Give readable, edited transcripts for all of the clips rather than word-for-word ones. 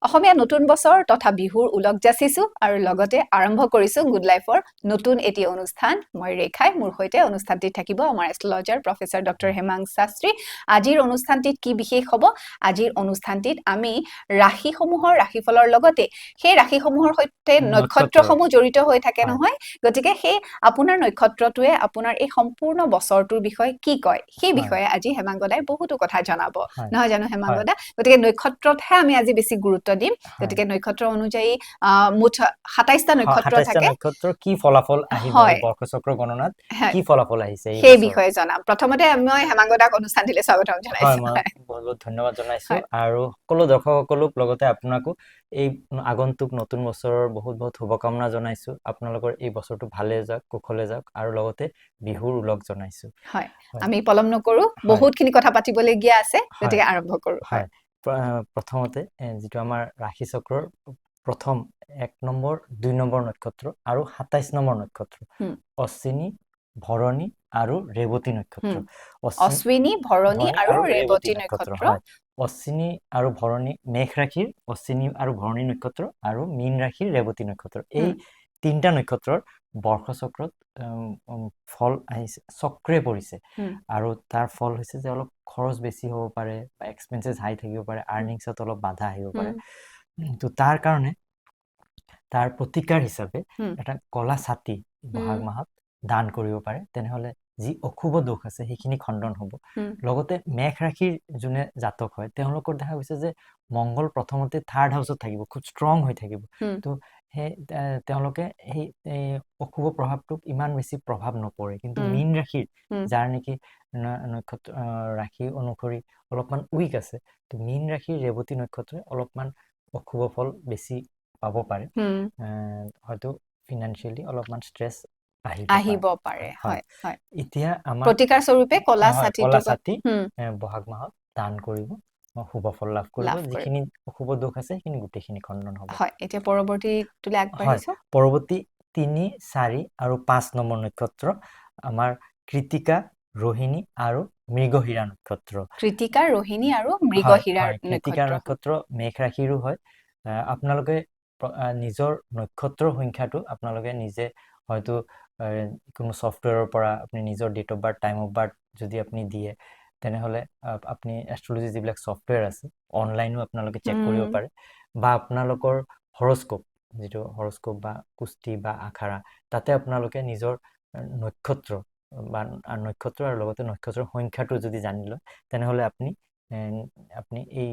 অসমীয়া নতুন বছৰ তথা বিহুৰ উলক যাচিছো আৰু লগতে আৰম্ভ কৰিছো গুড লাইফৰ নতুন এটি অনুষ্ঠান মই ৰেখাই মোৰ হৈতে অনুষ্ঠানটিত থাকিব আমাৰ astrologer professor doctor Hemang Shastri আজিৰ অনুষ্ঠানটিত কি বিশেষ হ'ব আজিৰ অনুষ্ঠানটিত আমি ৰাশিসমূহৰ ৰাশিফলৰ লগতে সেই ৰাশিসমূহৰ সৈতে নক্ষত্ৰসমূহ জড়িত হৈ থাকে নহয় গতিকে সেই আপোনাৰ নক্ষত্ৰটোৱে আপোনাৰ এই সম্পূৰ্ণ বছৰটোৰ বিষয়ে কি কয় সেই বিষয়ে আজি হেমাংগদাই বহুতো কথা জনাব নহয় জানো হেমাংগদা গতিকে নক্ষত্ৰতহে আমি আজি বেছি গুৰুত্ব দিম গতিকে নক্ষত্ৰ অনুযায়ী মুঠ ২৭টা নক্ষত্ৰ থাকে নক্ষত্ৰৰ কি ফলাফল আহিব এই বৰ্ষচক্ৰ গণনাত কি ফলাফল আহিছে এই সেই বিষয়ে জনাম প্ৰথমতে মই হেমাংগদাক অনুষ্ঠান দিলে স্বাগতম জনাইছো মই বহুত ধন্যবাদ জনাইছো আৰু সকলো দৰ্শকসকলক লগতে আপোনাকো এই আগন্তুক নতুন বছৰৰ বহুত বহুত শুভকামনা জনাইছো আপোনালোকৰ এই বছৰটো ভালে যাওক কুশলে যাওক আৰু লগতে বিহুৰ উলক জনাইছো হয় আমি পলম নকৰো বহুতখিনি কথা পাতিবলগীয়া আছে গতিকে আৰম্ভ কৰো হয় প্ৰথমতে যেটো আমাৰ ৰাশি চক্ৰৰ প্ৰথম 1 নম্বৰ 2 নম্বৰ নক্ষত্ৰ আৰু 27 নম্বৰ নক্ষত্ৰ অশ্বিনী ভৰণী আৰু ৰেৱতী নক্ষত্ৰ অশ্বিনী ভৰণী আৰু ৰেৱতী নক্ষত্ৰ অশ্বিনী আৰু ভৰণী মেঘ ৰাশিৰ অশ্বিনী আৰু ভৰণী নক্ষত্ৰ আৰু মীন ৰাশিৰ ৰেৱতী নক্ষত্ৰ এই তিনটা নক্ষত্ৰৰ বৰ্ষচক্ৰত ফল আহিছে চক্ৰে পৰিছে আৰু তাৰ ফল হৈছে যে অলপ খৰচ বেছি হ'ব পাৰে বা এক্সপেন্সেস হাই থাকিব পাৰে আৰ্নিংছত অলপ বাধা আহিব পাৰে তো তাৰ কাৰণে তাৰ প্ৰতিকাৰ হিচাপে এটা কলা ছাতি বহাগ মাহত দান কৰিব পাৰে তেনেহলে যি অশুভ দোষ আছে সেইখিনি খণ্ডন হ'ব লগতে মেঘ ৰাশিৰ যোনে জাতক হয় তেওঁলোকৰ দেখা গৈছে যে মংগল প্ৰথমতে থাৰ্ড হাউসত থাকিব খুব ষ্ট্ৰং হৈ থাকিব তো তেওঁলোকে সেই অশুভ প্ৰভাৱটোক ইমান বেছি প্ৰভাৱ নপৰে কিন্তু মীন ৰাশিৰ যাৰ নেকি নক্ষত্ৰ ৰাশি অনুসৰি অলপমান উইক আছে তো মীন ৰাশিৰ ৰেৱতী নক্ষত্ৰই অলপমান অশুভ ফল বেছি পাব পাৰে হয়তো ফিনান্সিয়ালি অলপমান ষ্ট্ৰেছ আহিব পাৰে হয় এতিয়া আমাৰ প্ৰতিকাৰ স্বৰূপে কলা ছাতি বহাগ মাহত দান কৰিব শুভ ফল লাভ কৰিব যিখিনি অশুভ দোষ আছে সেইখিনি গোটেইখিনি খণ্ডন হ'ব হয় এতিয়া পৰৱৰ্তীটোলৈ আগবাঢ়িছো পৰৱৰ্তী 3 4 আৰু 5 নম্বৰ নক্ষত্ৰ আমাৰ কৃতিকা ৰোহিণী আৰু মৃগশিৰা নক্ষত্ৰ কৃতিকা ৰোহিণী আৰু মৃগশিৰা কৃতিকা নক্ষত্ৰ মেঘ ৰাশিৰো হয় আপোনালোকে নিজৰ নক্ষত্ৰ সংখ্যাটো আপোনালোকে নিজে হয়তো কোনো সফটওয়্যাৰৰ পৰা আপুনি নিজৰ date of birth time of birth যদি আপুনি দিয়ে তেনেহলে আপুনি এষ্ট্ৰলজি যিবিলাক সফটওয়্যাৰ আছে অনলাইনও আপোনালোকে চেক কৰিব পাৰে বা আপোনালোকৰ হৰস্কোপ যেটো হৰস্কোপ বা কুষ্টি বা আখাৰা তাতে আপোনালোকে নিজৰ নক্ষত্ৰ বা নক্ষত্ৰ আৰু লগতে নক্ষত্ৰৰ সংখ্যাটো যদি জানি লয় তেনেহলে আপুনি এই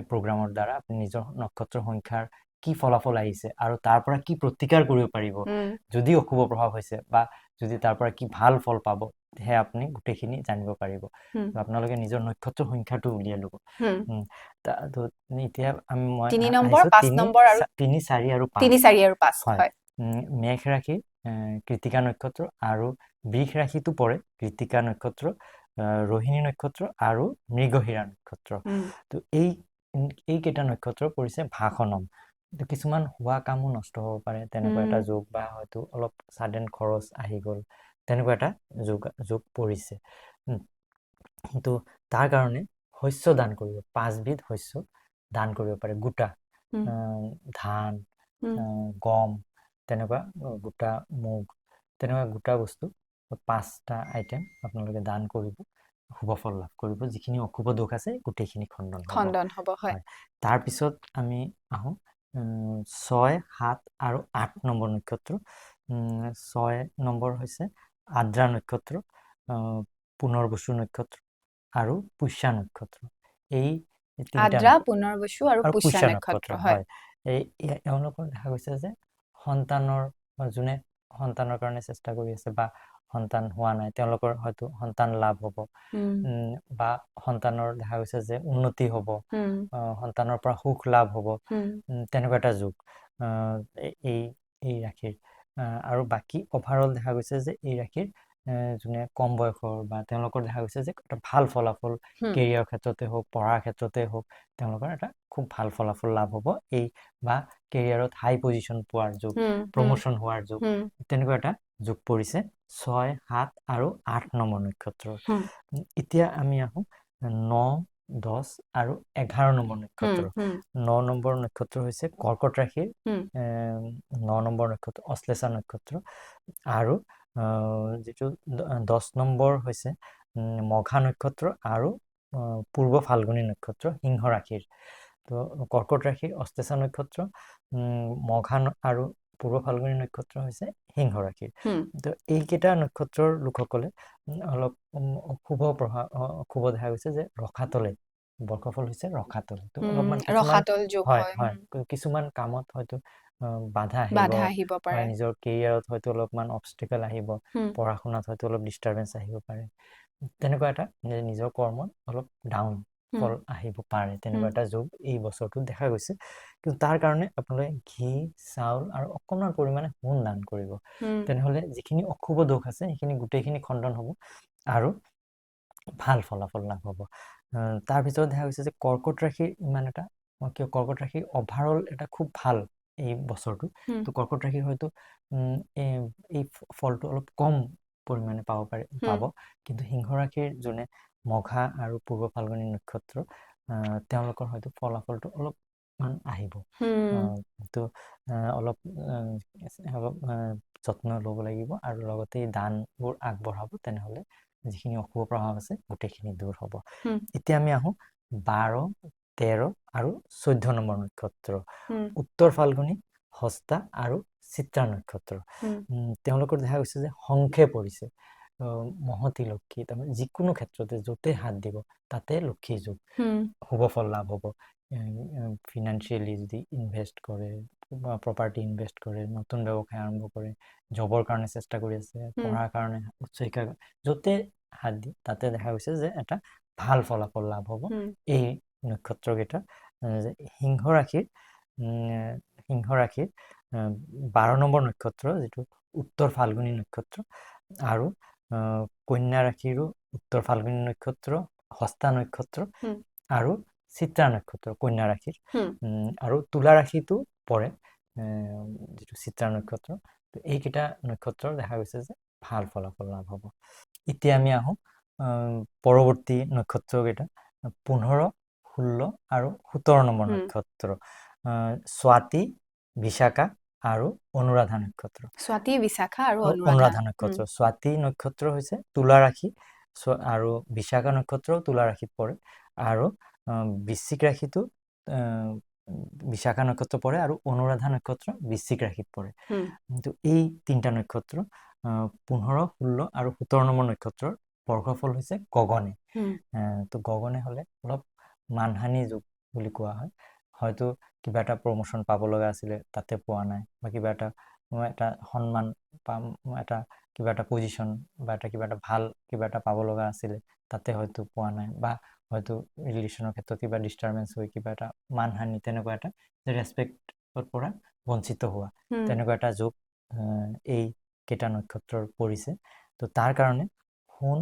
প্ৰগ্ৰামৰ দ্বাৰা আপুনি নিজৰ নক্ষত্ৰৰ সংখ্যাৰ কি ফলাফল আহিছে আৰু তাৰ পৰা কি প্ৰতিকাৰ কৰিব পাৰিব যদি অশুভ প্ৰভাৱ হৈছে বা যদি তাৰ পৰা কি ভাল ফল পাব হে আপুনি গোটেইখিনি জানিব পাৰিব আপোনালোকে নিজৰ নক্ষত্ৰ সংখ্যাটো উলিয়াই ল'ব তো এতিয়া আমি 3 নম্বৰ 5 নম্বৰ আৰু 3 4 আৰু 5 3 4 আৰু 5 হয় মেঘ ৰাশি কৃতিকা নক্ষত্ৰ আৰু বৃষ ৰাশিটো পৰে কৃতিকা নক্ষত্ৰ ৰোহিণী নক্ষত্ৰ আৰু মৃগশিৰা নক্ষত্ৰ তো এই কেইটা নক্ষত্ৰ পৰিছে ভাষণম কিছুমান হোৱা কামো নষ্ট হ'ব পাৰে তেনেকুৱা এটা যোগ বা হয়তো অলপ সাডেন খৰচ আহি গ'ল তেনেকুৱা এটা যোগ পৰিছে তো তাৰ কাৰণে শস্য দান কৰিব 5 বিধ শস্য দান কৰিব পাৰে গোটা ধান গম তেনেকুৱা গোটা মুগ তেনেকুৱা গোটা বস্তু 5টা আইটেম আপোনালোকে দান কৰিব শুভ ফল লাভ কৰিব যিখিনি অশুভ দোষ আছে গোটেইখিনি খণ্ডন হ'ব হয় তাৰ পিছত আমি আহো 6 7 আৰু 8 নম্বৰ নক্ষত্ৰ 6 নম্বৰ হৈছে আদ্ৰা নক্ষত্ৰ পুনৰবসু নক্ষত্ৰ আৰু পুষ্যা নক্ষত্ৰ এই আদ্ৰা পুনৰবসু আৰু পুষ্যা নক্ষত্ৰ হয় এওঁলোকৰ দেখা গৈছে যে সন্তানৰ যোনে সন্তানৰ কাৰণে চেষ্টা কৰি আছে বা সন্তান হোৱা নাই তেওঁলোকৰ হয়তো সন্তান লাভ হ'ব বা সন্তানৰ দেখা গৈছে যে উন্নতি হ'ব সন্তানৰ পৰা সুখ লাভ হ'ব তেনেকুৱা এটা যুগ এই ৰাশিৰ আৰু বাকি ওভাৰঅল দেখা গৈছে যে এই ৰাশিৰ যোনে কম বয়সৰ বা তেওঁলোকৰ দেখা গৈছে যে এটা ভাল ফলাফল কেৰিয়াৰ ক্ষেত্ৰতে হওক পঢ়াৰ ক্ষেত্ৰতে হওক তেওঁলোকৰ এটা খুব ভাল ফলাফল লাভ হ'ব এই বা কেৰিয়াৰত হাই পজিশন পোৱাৰ যোগ প্ৰমোশন হোৱাৰ যোগ তেনেকুৱা এটা যোগ পৰিছে 6 7 আৰু 8 নম্বৰ নক্ষত্ৰ এতিয়া আমি আহো 9 10 আৰু 11 নম্বৰ নক্ষত্ৰ 9 নম্বৰ নক্ষত্ৰ হৈছে কৰ্কট ৰাশিৰ 9 নম্বৰ নক্ষত্ৰ অশ্লেষা নক্ষত্ৰ আৰু যিটো 10 নম্বৰ হৈছে মঘা নক্ষত্ৰ আৰু পূৰ্ব ফাল্গুনী নক্ষত্ৰ সিংহ ৰাশিৰ তো কৰ্কট ৰাশিৰ অশ্লেষা নক্ষত্ৰ মঘা আৰু পূৰ্ব ফাল্গুনী নক্ষত্ৰ হৈছে সিংহ ৰাশিৰ তো এইকেইটা নক্ষত্ৰৰ লোকসকলে অলপ শুভ দেখা গৈছে যে ৰখাতলে বৰ্ষফল হৈছে ৰখাতল তো অলপমান ৰখাতল যোগ হয় কিছুমান কামত হয়তো বাধা আহিব পাৰে নিজৰ কেৰিয়াৰত হয়তো অলপমান অবষ্টেকল আহিব পঢ়া শুনাত হয়তো অলপ ডিষ্টাৰবেন্স আহিব পাৰে তেনেকুৱা এটা নিজৰ কৰ্মত অলপ ডাউন ফল আহিব পাৰে তেনেকুৱা এটা যোগ এই বছৰটোত দেখা গৈছে কিন্তু তাৰ কাৰণে আপোনালোকে ঘি চাউল আৰু অকণমান পৰিমাণে সোণ দান কৰিব তেনেহ'লে যিখিনি অশুভ দোষ আছে সেইখিনি গোটেইখিনি খণ্ডন হ'ব আৰু ভাল ফলাফল লাভ হ'ব তাৰ ভিতৰত দেখা গৈছে যে কৰ্কট ৰাশিৰ ইমান এটা কৰ্কট ৰাশিৰ অভাৰঅল এটা খুব ভাল এই বছৰটো তো কৰ্কট ৰাশিৰ হয়তো এই ফলটো অলপ কম পৰিমাণে পাব কিন্তু সিংহ ৰাশিৰ যোনে মঘা আৰু পূৰ্ব ফাল্গুনী নক্ষত্ৰ তেওঁলোকৰ হয়তো ফলাফলটো অলপমান আহিব তো অলপ যত্ন ল'ব লাগিব আৰু লগতে দানবোৰ আগবঢ়াব তেনেহ'লে যিখিনি অশুভ প্ৰভাৱ আছে গোটেইখিনি দূৰ হ'ব এতিয়া আমি আহোঁ 12 13 আৰু 14 নম্বৰ নক্ষত্ৰ উত্তৰ ফাল্গুনী হস্তা আৰু চিত্ৰা নক্ষত্ৰ তেওঁলোকৰ দেখা গৈছে যে সংখে পৰিছে মহতি লক্ষী তাৰমানে যিকোনো ক্ষেত্ৰতে য'তে হাত দিব তাতে লক্ষী যোগ শুভ ফল লাভ হ'ব ফিনান্সিয়েলি যদি ইনভেষ্ট কৰে প্ৰপাৰ্টি ইনভেষ্ট কৰে নতুন ব্যৱসায় আৰম্ভ কৰে জবৰ কাৰণে চেষ্টা কৰি আছে পঢ়াৰ কাৰণে উচ্চ শিক্ষা য'তে হাত দিয়ে তাতে দেখা গৈছে যে এটা ভাল ফলাফল লাভ হ'ব এই নক্ষত্ৰকেইটা সিংহ ৰাশিৰ 12 নম্বৰ নক্ষত্ৰ যিটো উত্তৰ ফাল্গুনী নক্ষত্ৰ আৰু কন্যা ৰাশিৰো উত্তৰ ফাল্গুনী নক্ষত্ৰ হস্তা নক্ষত্ৰ আৰু চিত্ৰা নক্ষত্ৰ কন্যা ৰাশিৰ আৰু তুলা ৰাশিটো পৰে যিটো চিত্ৰা নক্ষত্ৰ এইকেইটা নক্ষত্ৰৰ দেখা গৈছে যে ভাল ফলাফল লাভ হ'ব এতিয়া আমি আহোঁ পৰৱৰ্তী নক্ষত্ৰকেইটা 15 16 আৰু 17 নম্বৰ নক্ষত্ৰ স্বাতি বিশাখা আৰু অনুৰাধা নক্ষত্ৰ স্বাতি বিশাখা আৰু অনুৰাধা নক্ষত্ৰ স্বাতি নক্ষত্ৰ হৈছে তুলা ৰাশি আৰু বিশাখা নক্ষত্ৰ তুলা ৰাশিত পৰে আৰু বৃশ্চিক ৰাশিটো বিশাখা নক্ষত্ৰ পৰে আৰু অনুৰাধা নক্ষত্ৰ বৃশ্চিক ৰাশিত পৰে কিন্তু এই তিনিটা নক্ষত্ৰ 15 16 আৰু 17 নম্বৰ নক্ষত্ৰৰ বৰ্গফল হৈছে গগনে তো গগনে হ'লে অলপ মানহানি যোগ বুলি কোৱা হয় হয়তো কিবা এটা প্ৰমোশ্যন পাব লগা আছিলে তাতে পোৱা নাই বা কিবা এটা সন্মান পাম কিবা এটা পজিশ্যন বা কিবা এটা ভাল কিবা এটা পাব লগা আছিলে তাতে হয়তো পোৱা নাই বা হয়তো ৰিলেশ্যনৰ ক্ষেত্ৰত কিবা ডিষ্টাৰবেন্স হৈ কিবা এটা মানহানি তেনেকুৱা এটা ৰেচপেক্টৰ পৰা বঞ্চিত হোৱা তেনেকুৱা এটা যোগ এই কেইটা নক্ষত্ৰৰ পৰিছে তো তাৰ কাৰণে সোণ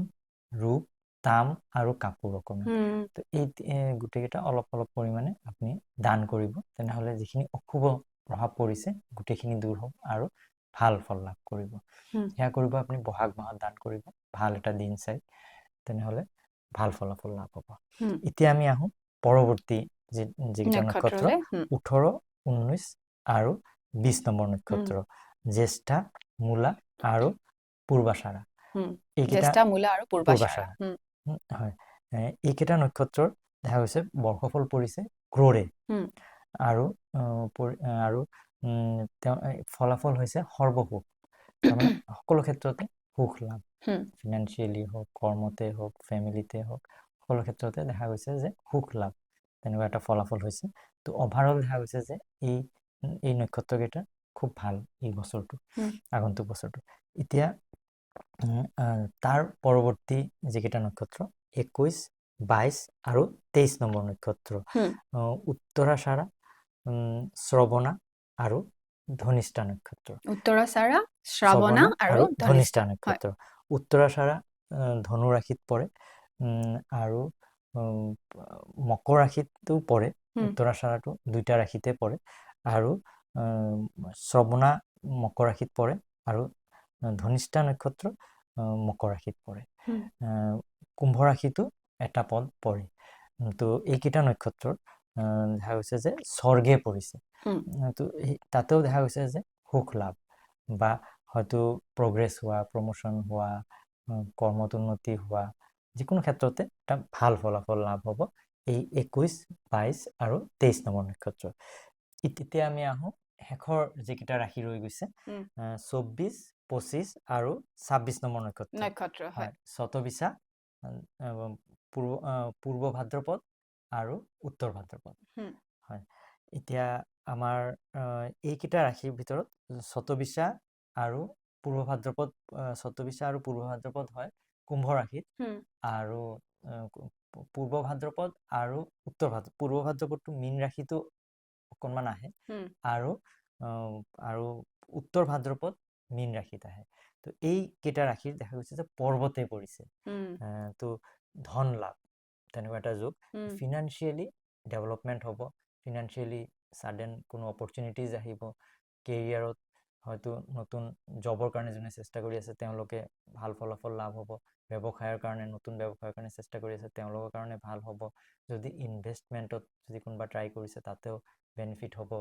ৰূপ তাম আৰু কাপোৰ অকণমান তো এই গোটেইকেইটা অলপ পৰিমাণে আপুনি দান কৰিব তেনেহ'লে যিখিনি অশুভ প্ৰভাৱ পৰিছে গোটেইখিনি দূৰ হ'ব আৰু ভাল ফল লাভ কৰিব সেয়া কৰিব আপুনি বহাগ মাহত দান কৰিব ভাল এটা দিন চাই তেনেহ'লে ভাল ফলাফল লাভ হ'ব এতিয়া আমি আহোঁ পৰৱৰ্তী যিকেইটা নক্ষত্ৰ 18 19 আৰু 20 নম্বৰ নক্ষত্ৰ জ্যেষ্ঠা মূলা আৰু পূৰ্বাষাঢ়া জ্যেষ্ঠা মূলা আৰু পূৰ্বাষাঢ়া হয় এইকেইটা নক্ষত্ৰৰ দেখা গৈছে বৰ্ষফল পৰিছে ক্ৰোৰে আৰু ফলাফল হৈছে সৰ্বসুখ তাৰমানে সকলো ক্ষেত্ৰতে সুখ লাভ ফিনান্সিয়েলি হওক কৰ্মতে হওক ফেমিলিতে হওক সকলো ক্ষেত্ৰতে দেখা গৈছে যে সুখ লাভ তেনেকুৱা এটা ফলাফল হৈছে তো অভাৰঅল দেখা গৈছে যে এই নক্ষত্ৰকেইটা খুব ভাল এই বছৰটো আগন্তুক বছৰটো এতিয়া তাৰ পৰৱৰ্তী যিকেইটা নক্ষত্ৰ 21 22 আৰু 23 নম্বৰ নক্ষত্ৰ উত্তৰাষাঢ়া শ্ৰৱণা আৰু ধনিষ্ঠা নক্ষত্ৰ উত্তৰাষাঢ়া শ্ৰৱণা আৰু ধনিষ্ঠা নক্ষত্ৰ উত্তৰাষাঢ়া ধনু ৰাশিত পৰে আৰু মকৰ ৰাশিতো পৰে উত্তৰাষাঢ়াটো দুইটা ৰাশিতে পৰে আৰু শ্ৰৱণা মকৰ ৰাশিত পৰে আৰু ধনিষ্ঠা নক্ষত্ৰ মকৰ ৰাশিত পৰে কুম্ভ ৰাশিতো এটা পদ পৰে তো এইকেইটা নক্ষত্ৰৰ দেখা গৈছে যে স্বৰ্গে পৰিছে হুম। তো তাতেও দেখা গৈছে যে সুখ লাভ বা হয়তো প্ৰগ্ৰেছ হোৱা প্ৰমোশ্যন হোৱা কৰ্মত উন্নতি হোৱা যিকোনো ক্ষেত্ৰতে এটা ভাল ফলাফল লাভ হ'ব এই 21, 22 আৰু 23 নম্বৰ নক্ষত্ৰ এতিয়া আমি আহোঁ শেষৰ যিকেইটা ৰাশি ৰৈ গৈছে 24, 25 আৰু 26 নম্বৰ নক্ষত্ৰ হয় শতবিশা পূৰ্ব ভাদ্ৰপদ আৰু উত্তৰ ভাদ্ৰপদ হয় এতিয়া আমাৰ এইকেইটা ৰাশিৰ ভিতৰত শতবিশা আৰু পূৰ্ব ভাদ্ৰপদ হয় কুম্ভ ৰাশিত আৰু পূৰ্ব ভাদ্ৰপদ আৰু উত্তৰ পূৰ্ব ভাদ্ৰপদটো মীন ৰাশিটো অকণমান আহে আৰু উত্তৰ ভাদ্ৰপদ মীন ৰাশিত আহে তো এই কেইটা ৰাশিৰ দেখা গৈছে যে পৰ্বতে পৰিছে তো ধন লাভ তেনেকুৱা এটা যোগ ফিনান্সিয়েলি ডেভেলপমেণ্ট হ'ব ফিনান্সিয়েলি ছাডেন কোনো অপৰচুনিটিজ আহিব কেৰিয়াৰত হয়তো নতুন জবৰ কাৰণে যোনে চেষ্টা কৰি আছে তেওঁলোকে ভাল ফলাফল লাভ হ'ব ব্যৱসায়ৰ কাৰণে নতুন ব্যৱসায়ৰ কাৰণে চেষ্টা কৰি আছে তেওঁলোকৰ কাৰণে ভাল হ'ব যদি ইনভেষ্টমেণ্টত যদি কোনোবা ট্ৰাই কৰিছে তাতেও বেনিফিট হ'ব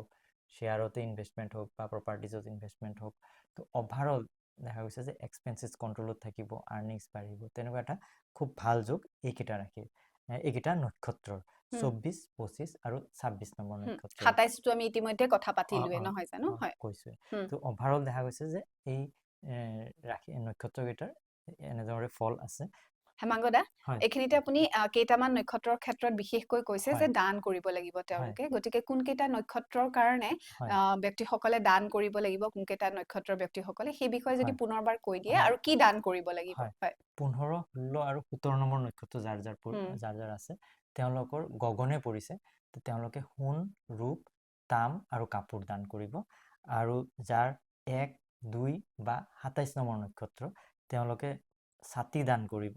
শ্বেয়াৰতে ইনভেষ্টমেণ্ট হওক বা প্ৰপাৰ্টিজত ইনভেষ্টমেণ্ট হওক তো অভাৰঅল দেখা গৈছে যে এক্সপেন্সেছ কণ্ট্ৰলত থাকিব আৰ্নিংছ বাঢ়িব তেনেকুৱা এটা খুব ভাল যোগ এইকেইটা ৰাশিৰ এইকেইটা নক্ষত্ৰৰ 24, 25 আৰু 26 নম্বৰ নক্ষত্ৰ 27টো আমি ইতিমধ্যে কথা পাতিলোৱে নহয় জানো হয় কৈছোৱে তো অভাৰঅল দেখা গৈছে যে এই ৰাশি নক্ষত্ৰকেইটাৰ এনেদৰে ফল আছে হেমাংগদা এইখিনিতে আপুনি কেইটামান নক্ষত্ৰৰ ক্ষেত্ৰত বিশেষকৈ কৈছে যে দান কৰিব লাগিব তেওঁলোকে গতিকে কোন কেইটা নক্ষত্ৰৰ কাৰণে ব্যক্তিসকলে দান কৰিব লাগিব কোন কেইটা নক্ষত্ৰৰ ব্যক্তিসকলে সেই বিষয়ে যদি পুনৰবাৰ কৈ দিয়ে আৰু কি দান কৰিব লাগিব হয় 15, 16 আৰু 17 নম্বৰ নক্ষত্ৰ যাৰ যাৰ আছে তেওঁলোকৰ গগনে পৰিছে তো তেওঁলোকে সোণ ৰূপ তাম আৰু কাপোৰ দান কৰিব আৰু যাৰ 1, 2 বা 27 নম্বৰ নক্ষত্ৰ তেওঁলোকে ছাতি দান কৰিব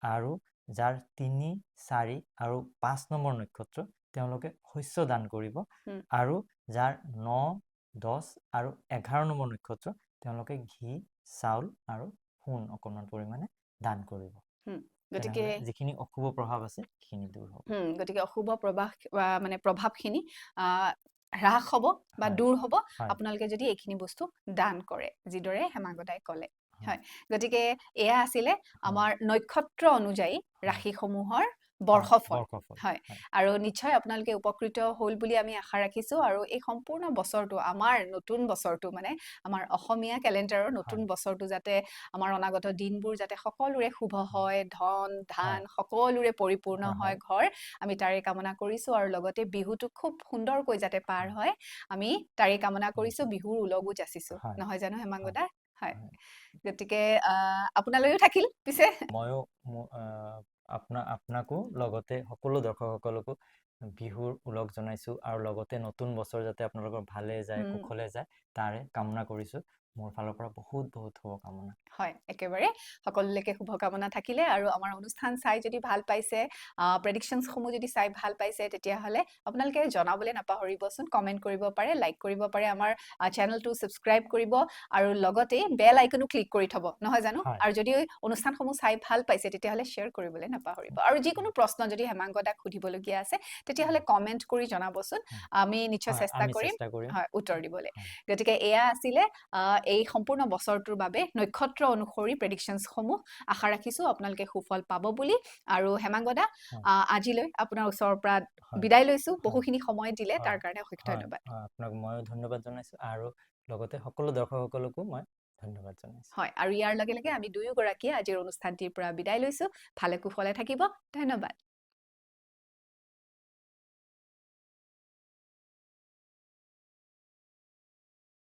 আৰু যাৰ 3, 4 আৰু 5 নম্বৰ নক্ষত্ৰ তেওঁলোকে শস্য দান কৰিব আৰু যাৰ 9, 10 আৰু 11 নম্বৰ নক্ষত্ৰ তেওঁলোকে ঘি চাউল আৰু সোণ অকণমান পৰিমাণে দান কৰিব গতিকে যিখিনি অশুভ প্ৰভাৱ আছে সেইখিনি দূৰ হ'ব গতিকে অশুভ প্ৰভাৱখিনি হ্ৰাস হ'ব বা দূৰ হ'ব আপোনালোকে যদি এইখিনি বস্তু দান কৰে যিদৰে হেমাংগদাই ক'লে হয় গতিকে এয়া আছিলে আমাৰ নক্ষত্ৰ অনুযায়ী ৰাশিসমূহৰ বৰ্ষফল হয় আৰু নিশ্চয় আপোনালোকে উপকৃত হ'ল বুলি আমি আশা ৰাখিছোঁ আৰু এই সম্পূৰ্ণ বছৰটো আমাৰ নতুন বছৰটো মানে আমাৰ অসমীয়া কেলেণ্ডাৰৰ নতুন বছৰটো যাতে আমাৰ অনাগত দিনবোৰ যাতে সকলোৰে শুভ হয় ধন ধান সকলোৰে পৰিপূৰ্ণ হয় ঘৰ আমি তাৰে কামনা কৰিছোঁ আৰু লগতে বিহুটো খুব সুন্দৰকৈ যাতে পাৰ হয় আমি তাৰে কামনা কৰিছোঁ বিহুৰ উলগো যাচিছোঁ নহয় জানো হেমাংগদা হয় গতিকে আপোনালৈও থাকিল পিছে ময়ো আপোনাকো লগতে সকলো দৰ্শকসকলকো বিহুৰ উলগ জনাইছোঁ আৰু লগতে নতুন বছৰ যাতে আপোনালোকৰ ভালে যায় কুশলে যায় তাৰে কামনা কৰিছোঁ মোৰ ফালৰ পৰা বহুত বহুত শুভকামনা হয় একেবাৰে সকলোলৈকে শুভকামনা থাকিলে আৰু আমাৰ অনুষ্ঠান চাই যদি ভাল পাইছে প্ৰেডিকশ্যনছসমূহ যদি চাই ভাল পাইছে তেতিয়াহ'লে আপোনালোকে জনাবলৈ নাপাহৰিবচোন কমেণ্ট কৰিব পাৰে লাইক কৰিব পাৰে আমাৰ চেনেলটো ছাবস্ক্ৰাইব কৰিব আৰু লগতে বেল আইকনো ক্লিক কৰি থ'ব নহয় জানো আৰু যদি অনুষ্ঠানসমূহ চাই ভাল পাইছে তেতিয়াহ'লে শ্বেয়াৰ কৰিবলৈ নাপাহৰিব আৰু যিকোনো প্ৰশ্ন যদি হেমাংগদাক সুধিবলগীয়া আছে তেতিয়াহ'লে কমেণ্ট কৰি জনাবচোন আমি নিশ্চয় চেষ্টা কৰিম হয় উত্তৰ দিবলৈ গতিকে এয়া আছিলে এই সম্পূৰ্ণ বছৰটোৰ বাবে নক্ষত্ৰ অনুসৰি প্ৰেডিকশ্যনছসমূহ আশা ৰাখিছোঁ আপোনালোকে সুফল পাব বুলি আৰু হেমাংগদা আজিলৈ আপোনাৰ ওচৰৰ পৰা বিদায় লৈছোঁ বহুখিনি সময় দিলে তাৰ কাৰণে অশেষ ধন্যবাদ আপোনাক ময়ো ধন্যবাদ জনাইছোঁ আৰু লগতে সকলো দৰ্শকসকলকো মই ধন্যবাদ জনাইছোঁ হয় আৰু ইয়াৰ লগে লগে আমি দুয়োগৰাকীয়ে আজিৰ অনুষ্ঠানটিৰ পৰা বিদায় লৈছোঁ ভালে কুশলে থাকিব ধন্যবাদ